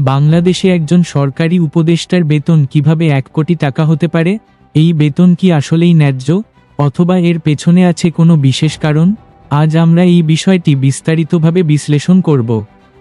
বাংলাদেশে একজন সরকারি উপদেষ্টার বেতন কিভাবে 1 কোটি টাকা হতে পারে? এই বেতন কি আসলেই ন্যায্য, অথবা এর পেছনে আছে কোনো বিশেষ কারণ? আজ আমরা এই বিষয়টি বিস্তারিতভাবে বিশ্লেষণ করব।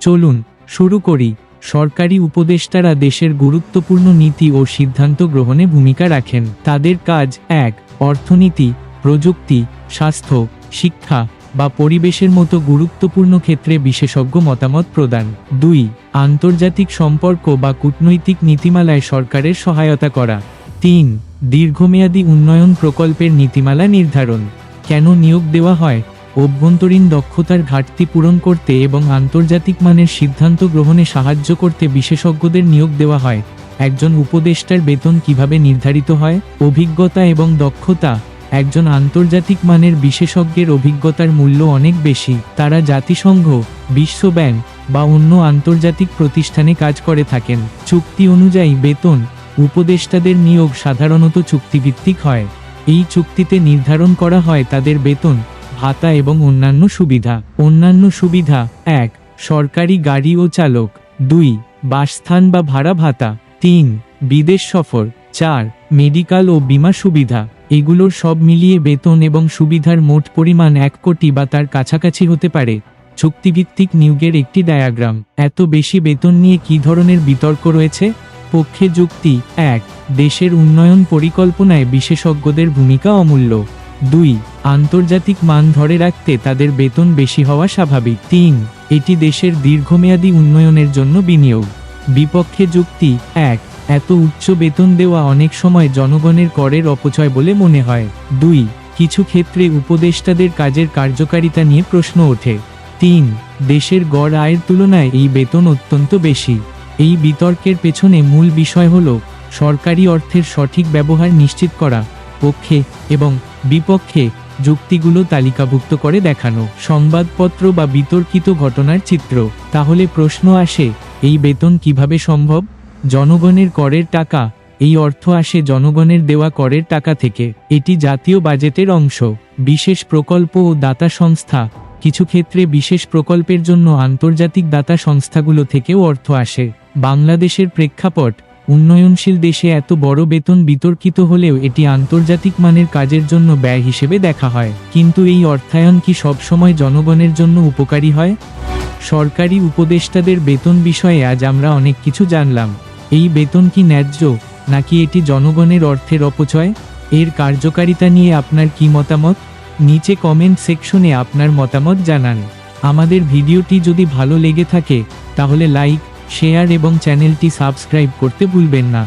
চলুন শুরু করি। সরকারি উপদেষ্টারা দেশের গুরুত্বপূর্ণ নীতি ও সিদ্ধান্ত গ্রহণে ভূমিকা রাখেন। তাদের কাজ: 1. অর্থনীতি, প্রযুক্তি, স্বাস্থ্য, শিক্ষা বা পরিবেশের মতো গুরুত্বপূর্ণ ক্ষেত্রে বিশেষজ্ঞ মতামত প্রদান। 2. আন্তর্জাতিক সম্পর্ক বা কূটনৈতিক নীতিমালায় সরকারের সহায়তা করা। 3. দীর্ঘমেয়াদী উন্নয়ন প্রকল্পের নীতিমালা নির্ধারণ। কেন নিয়োগ দেওয়া হয়? অভ্যন্তরীণ দক্ষতার ঘাটতি পূরণ করতে এবং আন্তর্জাতিক মানের সিদ্ধান্ত গ্রহণে সাহায্য করতে বিশেষজ্ঞদের নিয়োগ দেওয়া হয়। একজন উপদেষ্টার বেতন কিভাবে নির্ধারিত হয়? অভিজ্ঞতা এবং দক্ষতা। একজন আন্তর্জাতিক মানের বিশেষজ্ঞের অভিজ্ঞতার মূল্য অনেক বেশি। তারা জাতিসংঘ, বিশ্ব ব্যাংক বা অন্য আন্তর্জাতিক প্রতিষ্ঠানে কাজ করে থাকেন। চুক্তি অনুযায়ী বেতন: উপদেষ্টাদের নিয়োগ সাধারণত চুক্তিভিত্তিক হয়। এই চুক্তিতে নির্ধারণ করা হয় তাদের বেতন, ভাতা এবং অন্যান্য সুবিধা। অন্যান্য সুবিধা: 1. সরকারি গাড়ি ও চালক। 2. বাসস্থান বা ভাড়া ভাতা। 3. বিদেশ সফর। 4. মেডিকেল ও বীমা সুবিধা। এগুলোর সব মিলিয়ে বেতন এবং সুবিধার মোট পরিমাণ 1 কোটি বা তার কাছাকাছি হতে পারে। চুক্তিভিত্তিক নিয়োগের একটি ডায়াগ্রাম। এত বেশি বেতন নিয়ে কী ধরনের বিতর্ক রয়েছে? পক্ষে যুক্তি: 1. দেশের উন্নয়ন পরিকল্পনায় বিশেষজ্ঞদের ভূমিকা অমূল্য। 2. আন্তর্জাতিক মান ধরে রাখতে তাদের বেতন বেশি হওয়া স্বাভাবিক। 3. এটি দেশের দীর্ঘমেয়াদী উন্নয়নের জন্য বিনিয়োগ। বিপক্ষে যুক্তি: 1. এত উচ্চ বেতন দেওয়া অনেক সময় জনগণের করের অপচয় বলে মনে হয়। 2. কিছু ক্ষেত্রে উপদেষ্টাদের কাজের কার্যকারিতা নিয়ে প্রশ্ন ওঠে। 3. দেশের গড় আয়ের তুলনায় এই বেতন অত্যন্ত বেশি। এই বিতর্কের পেছনে মূল বিষয় হল সরকারি অর্থের সঠিক ব্যবহার নিশ্চিত করা। পক্ষে এবং বিপক্ষে যুক্তিগুলো তালিকাভুক্ত করে দেখানো। সংবাদপত্র বা বিতর্কিত ঘটনার চিত্র। তাহলে প্রশ্ন আসে, এই বেতন কিভাবে সম্ভব? জনগণের করের টাকা। এই অর্থ আসে জনগণের দেওয়া করের টাকা থেকে। এটি জাতীয় বাজেটের অংশ। বিশেষ প্রকল্প ও দাতা সংস্থা। কিছু ক্ষেত্রে বিশেষ প্রকল্পের জন্য আন্তর্জাতিক দাতা সংস্থাগুলো থেকেও অর্থ আসে। বাংলাদেশের প্রেক্ষাপট: উন্নয়নশীল দেশে এত বড় বেতন বিতর্কিত হলেও এটি আন্তর্জাতিক মানের কাজের জন্য ব্যয় হিসেবে দেখা হয়। কিন্তু এই অর্থায়ন কি সবসময় জনগণের জন্য উপকারী হয়? সরকারি উপদেষ্টাদের বেতন বিষয়ে আজ আমরা অনেক কিছু জানলাম। এই বেতন কি ন্যায্য, নাকি এটি জনগণের অর্থের অপচয়? এর কার্যকারিতা নিয়ে আপনার কি মতামত? নিচে কমেন্ট সেকশনে আপনার মতামত জানান। আমাদের ভিডিওটি যদি ভালো লেগে থাকে তাহলে লাইক, শেয়ার এবং চ্যানেলটি সাবস্ক্রাইব করতে ভুলবেন না।